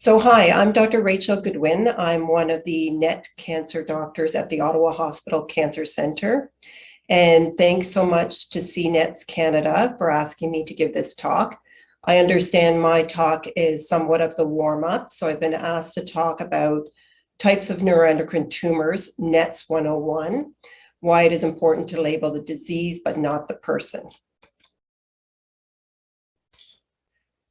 Hi, I'm Dr. Rachel Goodwin. I'm one of the NET cancer doctors at the Ottawa Hospital Cancer Centre. And thanks so much to CNETS Canada for asking me to give this talk. I understand my talk is somewhat of the warm-up, so I've been asked to talk about types of neuroendocrine tumors, NETS 101, why it is important to label the disease but not the person.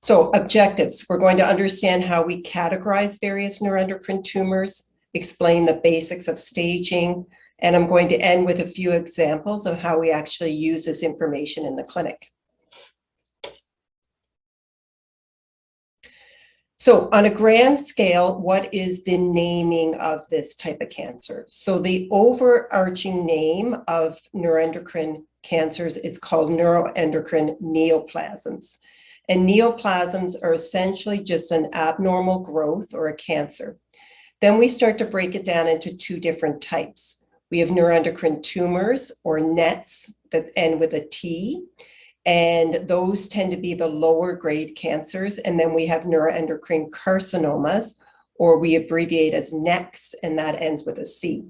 So objectives, we're going to understand how we categorize various neuroendocrine tumors, explain the basics of staging, and I'm going to end with a few examples of how we actually use this information in the clinic. So on a grand scale, what is the naming of this type of cancer? So the overarching name of neuroendocrine cancers is called neuroendocrine neoplasms. And neoplasms are essentially just an abnormal growth or a cancer. Then we start to break it down into two different types. We have neuroendocrine tumors or NETs that end with a T, and those tend to be the lower grade cancers. And then we have neuroendocrine carcinomas, or we abbreviate as NECs, and that ends with a C.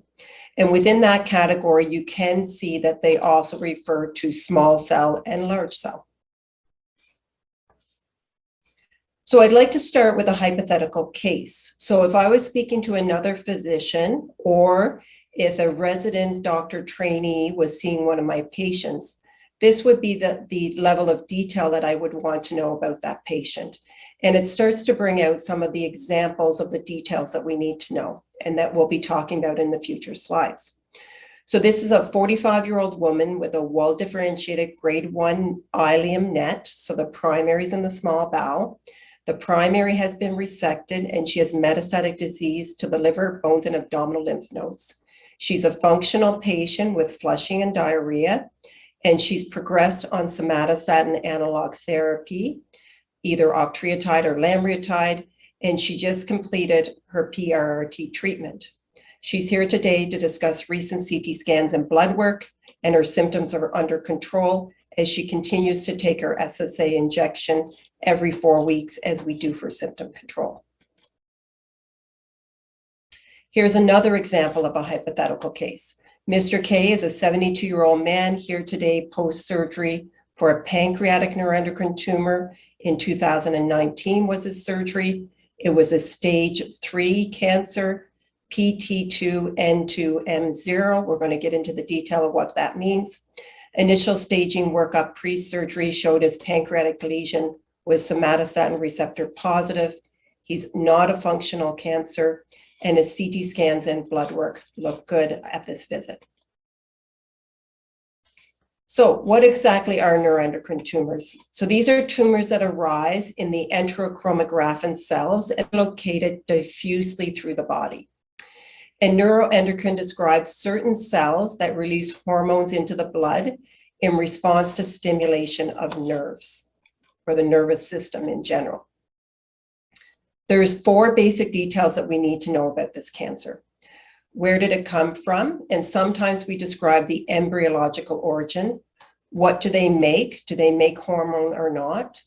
And within that category, you can see that they also refer to small cell and large cell. So I'd like to start with a hypothetical case. So if I was speaking to another physician, or if a resident doctor trainee was seeing one of my patients, this would be the level of detail that I would want to know about that patient. And it starts to bring out some of the examples of the details that we need to know and that we'll be talking about in the future slides. So this is a 45-year-old woman with a well-differentiated grade 1 ileum NET, so the primary is in the small bowel. The primary has been resected and she has metastatic disease to the liver, bones, and abdominal lymph nodes. She's a functional patient with flushing and diarrhea, and she's progressed on somatostatin analog therapy, either octreotide or lanreotide, and she just completed her PRRT treatment. She's here today to discuss recent CT scans and blood work, and her symptoms are under control as she continues to take her SSA injection every 4 weeks, as we do for symptom control. Here's another example of a hypothetical case. Mr. K is a 72-year-old man here today post-surgery for a pancreatic neuroendocrine tumor. In 2019 was his surgery. It was a stage 3 cancer, PT2N2M0. We're going to get into the detail of what that means. Initial staging workup pre-surgery showed his pancreatic lesion was somatostatin receptor positive. He's not a functional cancer, and his CT scans and blood work look good at this visit. So what exactly are neuroendocrine tumors? So these are tumors that arise in the enterochromographine cells and located diffusely through the body. And neuroendocrine describes certain cells that release hormones into the blood in response to stimulation of nerves, or the nervous system in general. There's 4 basic details that we need to know about this cancer. Where did it come from? And sometimes we describe the embryological origin. What do they make? Do they make hormone or not?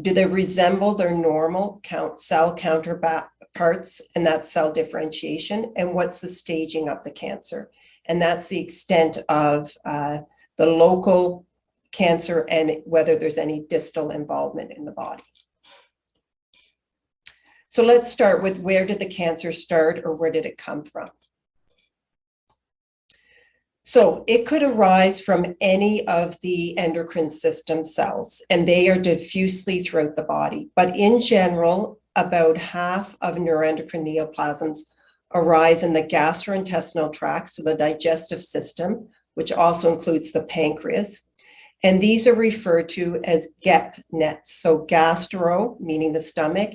Do they resemble their normal cell counterparts, and that's cell differentiation? And what's the staging of the cancer? And that's the extent of the local cancer and whether there's any distal involvement in the body. So let's start with, where did the cancer start, or where did it come from? So it could arise from any of the endocrine system cells, and they are diffusely throughout the body. But in general, about half of neuroendocrine neoplasms arise in the gastrointestinal tract, so the digestive system, which also includes the pancreas. And these are referred to as GEP NETs. So gastro, meaning the stomach,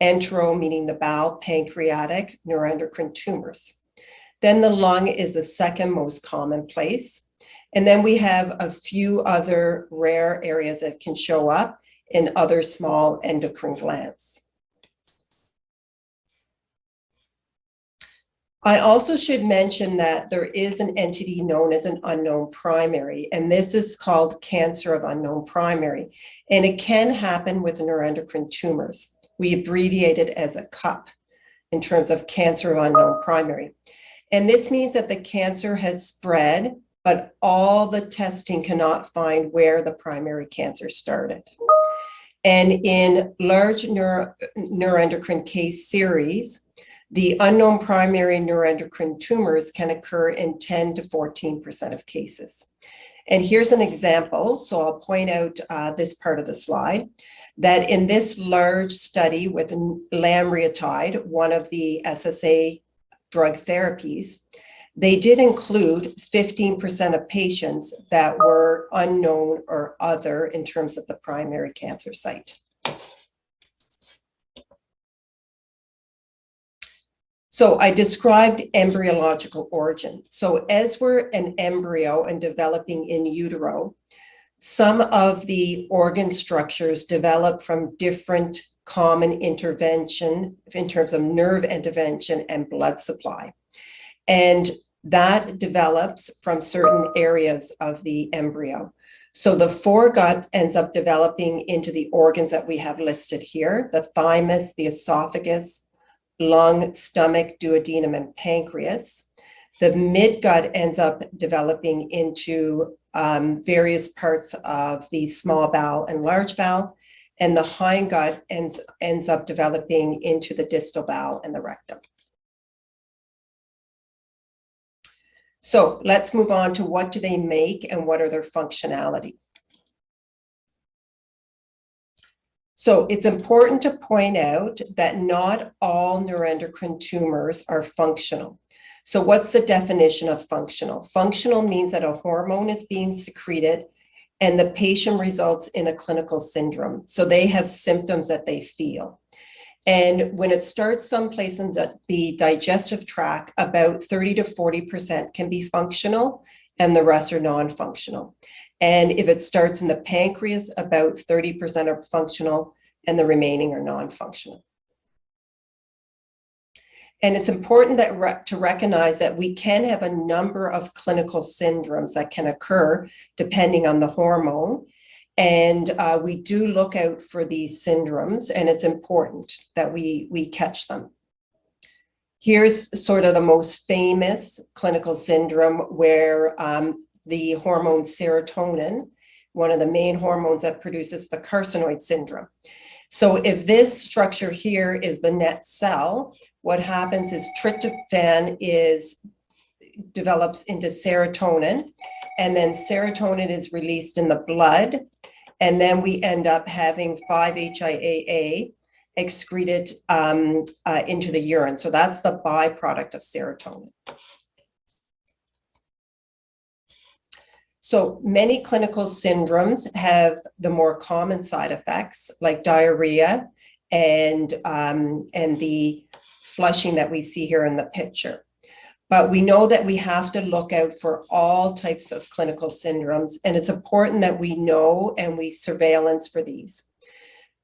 entero, meaning the bowel, pancreatic, neuroendocrine tumors. Then the lung is the second most common place. And then we have a few other rare areas that can show up in other small endocrine glands. I also should mention that there is an entity known as an unknown primary, and this is called cancer of unknown primary. And it can happen with neuroendocrine tumors. We abbreviate it as a CUP in terms of cancer of unknown primary. And this means that the cancer has spread, but all the testing cannot find where the primary cancer started. And in large neuroendocrine case series, the unknown primary neuroendocrine tumors can occur in 10 to 14% of cases. And here's an example. So I'll point out this part of the slide, that in this large study with lanreotide, one of the SSA drug therapies, they did include 15% of patients that were unknown or other in terms of the primary cancer site. So I described embryological origin. So as we're an embryo and developing in utero, some of the organ structures develop from different common intervention in terms of nerve intervention and blood supply. And that develops from certain areas of the embryo. So the foregut ends up developing into the organs that we have listed here, the thymus, the esophagus, lung, stomach, duodenum, and pancreas. The midgut ends up developing into various parts of the small bowel and large bowel, and the hindgut ends up developing into the distal bowel and the rectum. So let's move on to what do they make and what are their functionality. So it's important to point out that not all neuroendocrine tumors are functional. So what's the definition of functional? Functional means that a hormone is being secreted and the patient results in a clinical syndrome. So they have symptoms that they feel. And when it starts someplace in the digestive tract, about 30 to 40% can be functional and the rest are non-functional. And if it starts in the pancreas, about 30% are functional and the remaining are non-functional. And it's important to recognize that we can have a number of clinical syndromes that can occur depending on the hormone. And we do look out for these syndromes, and it's important that we catch them. Here's sort of the most famous clinical syndrome where the hormone serotonin, one of the main hormones that produces the carcinoid syndrome. So if this structure here is the net cell, what happens is tryptophan develops into serotonin, and then serotonin is released in the blood, and then we end up having 5-HIAA excreted into the urine. So that's the byproduct of serotonin. So many clinical syndromes have the more common side effects like diarrhea and the flushing that we see here in the picture. But we know that we have to look out for all types of clinical syndromes, and it's important that we know and we surveillance for these.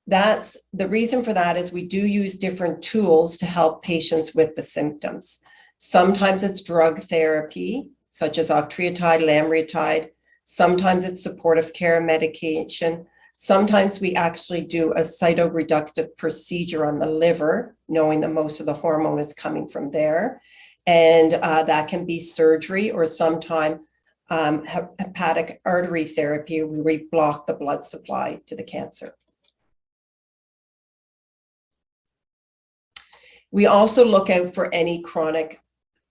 That's the reason for that is we do use different tools to help patients with the symptoms. Sometimes it's drug therapy, such as octreotide, lanreotide. Sometimes it's supportive care medication. Sometimes we actually do a cytoreductive procedure on the liver, knowing that most of the hormone is coming from there. And that can be surgery or sometimes hepatic artery therapy where we block the blood supply to the cancer. We also look out for any chronic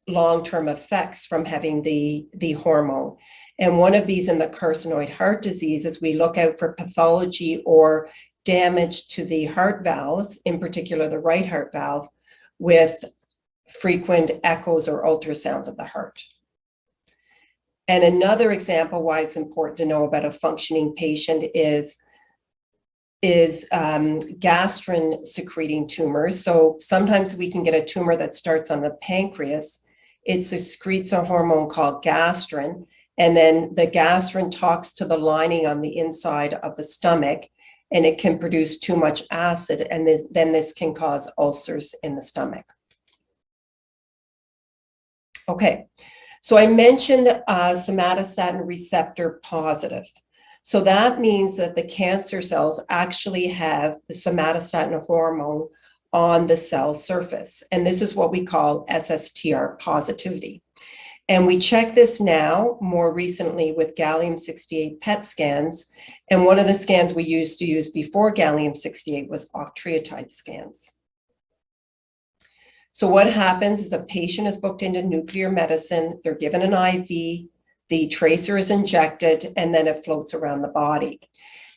long-term effects from having the hormone. And one of these in the carcinoid heart disease is we look out for pathology or damage to the heart valves, in particular the right heart valve, with frequent echoes or ultrasounds of the heart. And another example why it's important to know about a functioning patient is gastrin secreting tumors. So sometimes we can get a tumor that starts on the pancreas. It secretes a hormone called gastrin, and then the gastrin talks to the lining on the inside of the stomach, and it can produce too much acid, and then this can cause ulcers in the stomach. Okay, so I mentioned somatostatin receptor positive. So that means that the cancer cells actually have the somatostatin hormone on the cell surface. And this is what we call SSTR positivity. And we check this now more recently with gallium-68 PET scans. And one of the scans we used to use before gallium-68 was octreotide scans. So what happens is the patient is booked into nuclear medicine, they're given an IV, the tracer is injected, and then it floats around the body.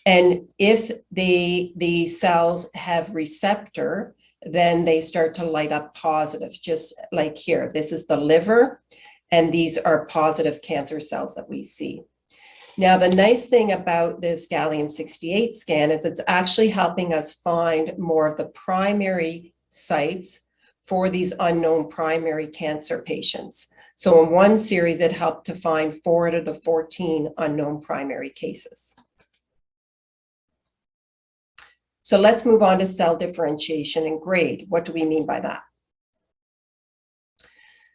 And if the cells have receptor, then they start to light up positive, just like here. This is the liver, and these are positive cancer cells that we see. Now, the nice thing about this gallium-68 scan is it's actually helping us find more of the primary sites for these unknown primary cancer patients. So in one series, it helped to find 4 out of the 14 unknown primary cases. So let's move on to cell differentiation and grade. What do we mean by that?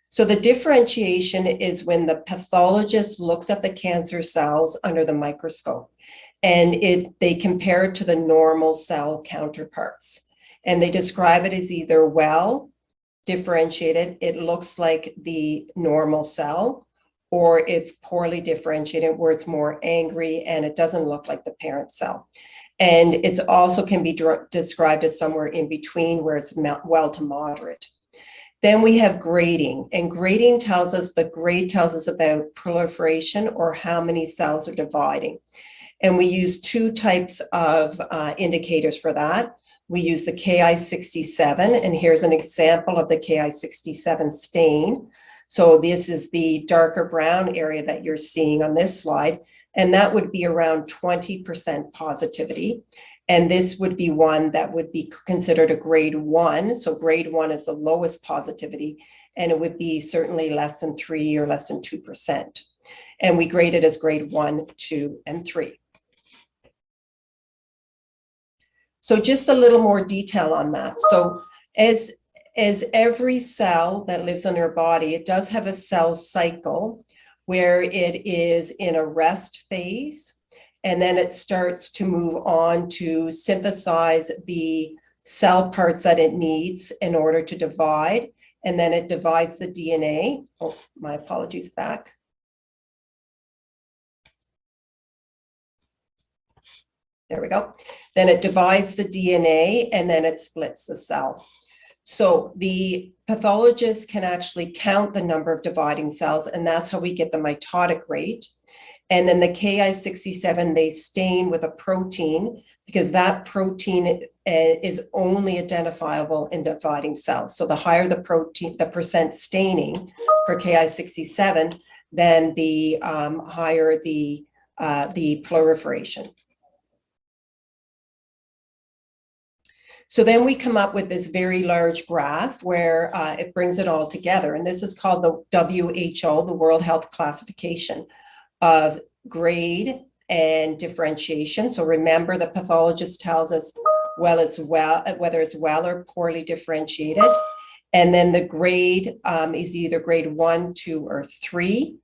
So the differentiation is when the pathologist looks at the cancer cells under the microscope and they compare it to the normal cell counterparts. And they describe it as either well differentiated, it looks like the normal cell, or it's poorly differentiated where it's more angry and it doesn't look like the parent cell. And it's also can be described as somewhere in between where it's well to moderate. Then we have grading, and grading tells us, the grade tells us about proliferation or how many cells are dividing. And we use 2 types of indicators for that. We use the Ki-67, and here's an example of the Ki-67 stain. So this is the darker brown area that you're seeing on this slide, and that would be around 20% positivity. And this would be one that would be considered a grade 1. So grade 1 is the lowest positivity, and it would be certainly less than 3 or less than 2%. And we grade it as grade 1, 2, and 3. So just a little more detail on that. So as every cell that lives in our body, it does have a cell cycle where it is in a rest phase, and then it starts to move on to synthesize the cell parts that it needs in order to divide, and then it divides the DNA. Oh, my apologies, back. There we go. Then it divides the DNA and then it splits the cell. So the pathologist can actually count the number of dividing cells, and that's how we get the mitotic rate. And then the Ki-67, they stain with a protein because that protein is only identifiable in dividing cells. So the higher the protein, the percent staining for Ki-67, then the higher the proliferation. So then we come up with this very large graph where it brings it all together. And this is called the WHO, the World Health Classification of grade and differentiation. So remember, the pathologist tells us, whether it's well or poorly differentiated. And then the grade is either grade 1, 2, or 3.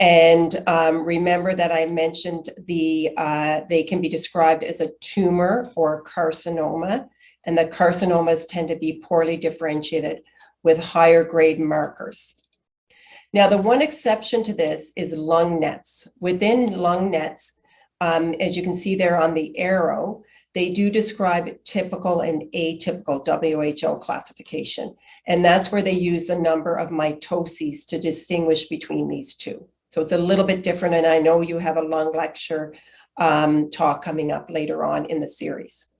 And remember that I mentioned they can be described as a tumor or carcinoma. And the carcinomas tend to be poorly differentiated with higher grade markers. Now, the one exception to this is lung nets. Within lung nets, as you can see there on the arrow, they do describe typical and atypical WHO classification. And that's where they use the number of mitoses to distinguish between these two. So it's a little bit different, and I know you have a lung lecture talk coming up later on in the series.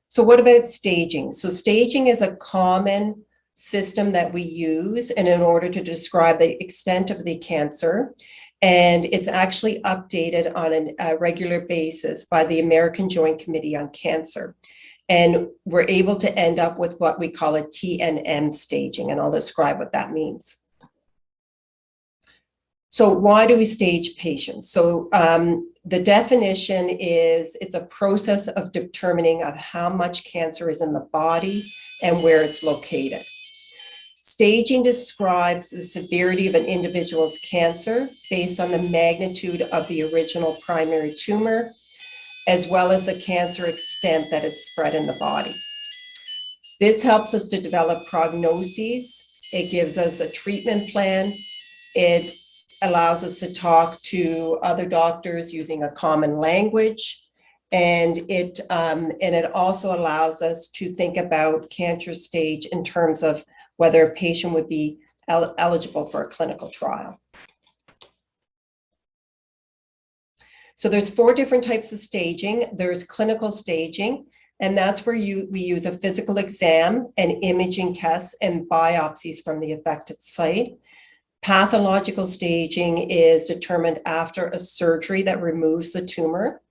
So what about staging? So staging is a common system that we use in order to describe the extent of the cancer. And it's actually updated on a regular basis by the American Joint Committee on Cancer. And we're able to end up with what we call a TNM staging, and I'll describe what that means. So why do we stage patients? So the definition is it's a process of determining of how much cancer is in the body and where it's located. Staging describes the severity of an individual's cancer based on the magnitude of the original primary tumor, as well as the cancer extent that it's spread in the body. This helps us to develop prognoses. It gives us a treatment plan. It allows us to talk to other doctors using a common language. And it also allows us to think about cancer stage in terms of whether a patient would be eligible for a clinical trial. So there's 4 different types of staging. There's clinical staging, and that's where we use a physical exam and imaging tests and biopsies from the affected site. Pathological staging is determined after a surgery that removes the tumor.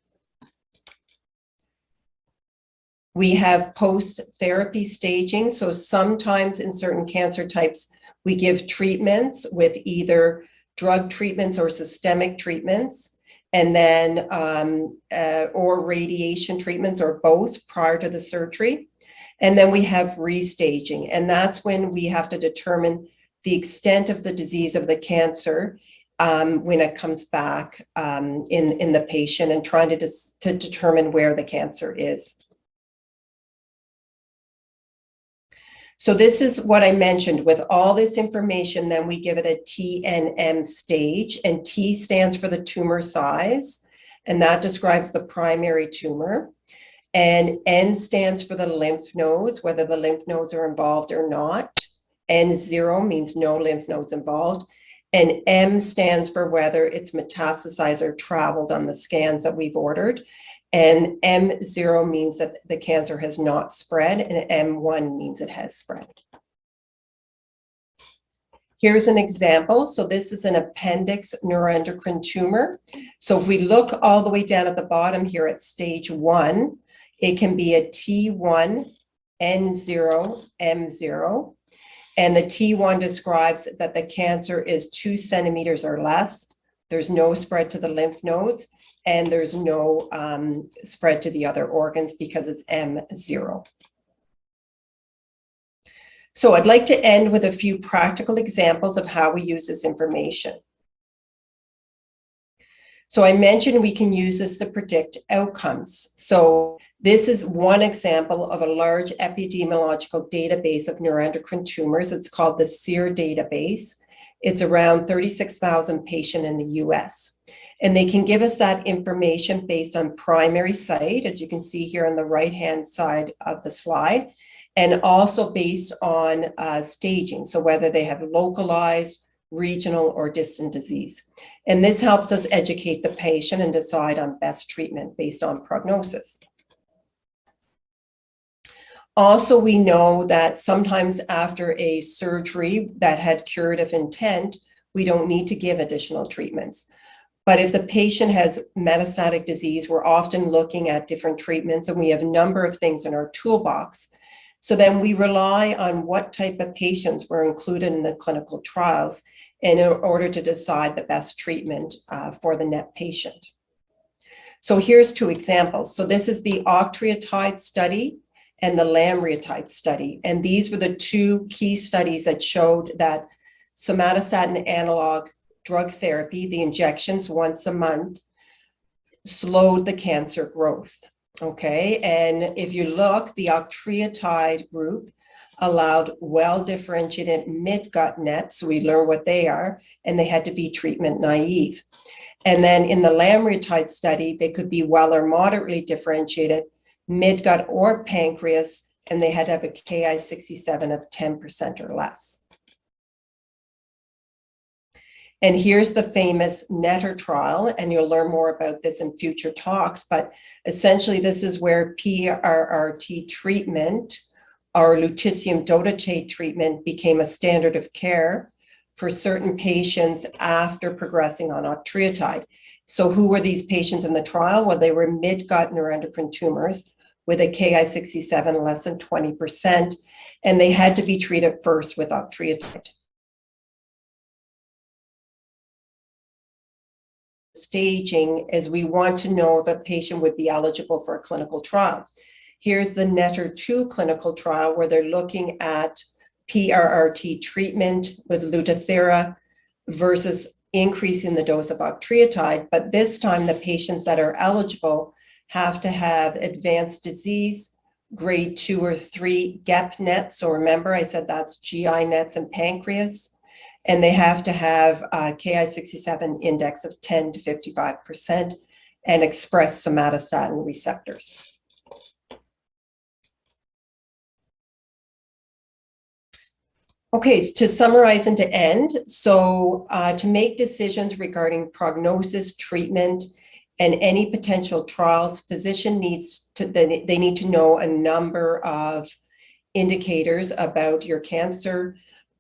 We have post-therapy staging. So sometimes in certain cancer types, we give treatments with either drug treatments or systemic treatments, and then or radiation treatments or both prior to the surgery. And then we have restaging, and that's when we have to determine the extent of the disease of the cancer when it comes back in the patient, and trying to determine where the cancer is. So this is what I mentioned. With all this information, then we give it a TNM stage, and T stands for the tumor size, and that describes the primary tumor. And N stands for the lymph nodes, whether the lymph nodes are involved or not. N0 means no lymph nodes involved. And M stands for whether it's metastasized or traveled on the scans that we've ordered. And M0 means that the cancer has not spread, and M1 means it has spread. Here's an example. So this is an appendix neuroendocrine tumor. So if we look all the way down at the bottom here at stage 1, it can be a T1, N0, M0. And the T1 describes that the cancer is 2 centimeters or less. There's no spread to the lymph nodes, and there's no spread to the other organs because it's M0. So I'd like to end with a few practical examples of how we use this information. So I mentioned we can use this to predict outcomes. So this is one example of a large epidemiological database of neuroendocrine tumors. It's called the SEER database. It's around 36,000 patients in the US. And they can give us that information based on primary site, as you can see here on the right-hand side of the slide, and also based on staging, so whether they have localized, regional, or distant disease. And this helps us educate the patient and decide on best treatment based on prognosis. Also, we know that sometimes after a surgery that had curative intent, we don't need to give additional treatments. But if the patient has metastatic disease, we're often looking at different treatments, and we have a number of things in our toolbox. So then we rely on what type of patients were included in the clinical trials in order to decide the best treatment for the net patient. So here's 2 examples. So this is the octreotide study and the lamreotide study. And these were the 2 key studies that showed that somatostatin analog drug therapy, the injections once a month, slowed the cancer growth. Okay, and if you look, the octreotide group allowed well-differentiated mid-gut nets, so we learn what they are, and they had to be treatment naive. And then in the lamreotide study, they could be well or moderately differentiated mid-gut or pancreas, and they had to have a Ki-67 of 10% or less. And here's the famous NETTER trial, and you'll learn more about this in future talks, but essentially this is where PRRT treatment, or lutetium dotatate treatment, became a standard of care for certain patients after progressing on octreotide. So who were these patients in the trial? Well, they were mid-gut neuroendocrine tumors with a Ki-67 less than 20%, and they had to be treated first with octreotide. Staging is we want to know if a patient would be eligible for a clinical trial. Here's the NETTER-2 clinical trial where they're looking at PRRT treatment with Lutathera versus increasing the dose of octreotide, but this time the patients that are eligible have to have advanced disease, grade 2 or 3 GEP nets. So remember, I said that's GI nets and pancreas, and they have to have a Ki-67 index of 10 to 55% and express somatostatin receptors. Okay, so to summarize and to end, so to make decisions regarding prognosis, treatment, and any potential trials, physician needs to, they need to know a number of indicators about your cancer,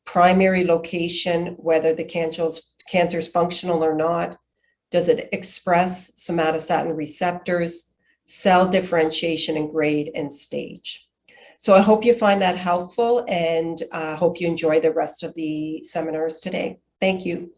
primary location, whether the cancer is functional or not, does it express somatostatin receptors, cell differentiation and grade and stage. So I hope you find that helpful, and I hope you enjoy the rest of the seminars today. Thank you.